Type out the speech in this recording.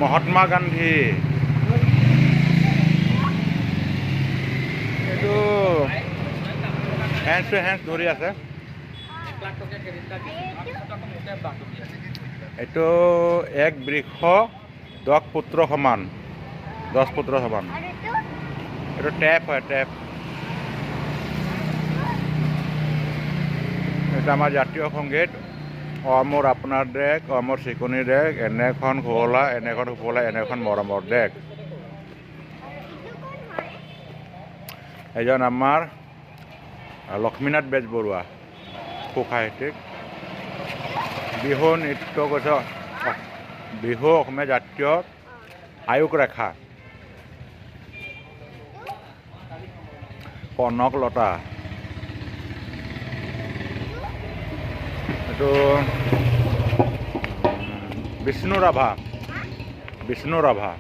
মহাত্মা গান্ধী এইটো hands two hands ধৰি আছে এইটো এক বৃক্ষ 10 পুত্ৰ সমান 10 পুত্ৰ সমান এইটো টেপ হয় টেপ এটা আমাৰ জাতীয় সংগীত অমৰ আপোনাৰ দেশ অমৰ চিকুনি দেশ এনেখন শুৱলা এনেখন মৰমৰ দেশ এজন আমাৰ লক্ষ্মীনাথ বেজবৰুৱা সুসাহিত্যিক বিহু নৃত্য কৈছে বিহু অসমীয়া জাতীয় আয়ুস ৰেখা কনকলতা এইটো বিষ্ণু ৰাভা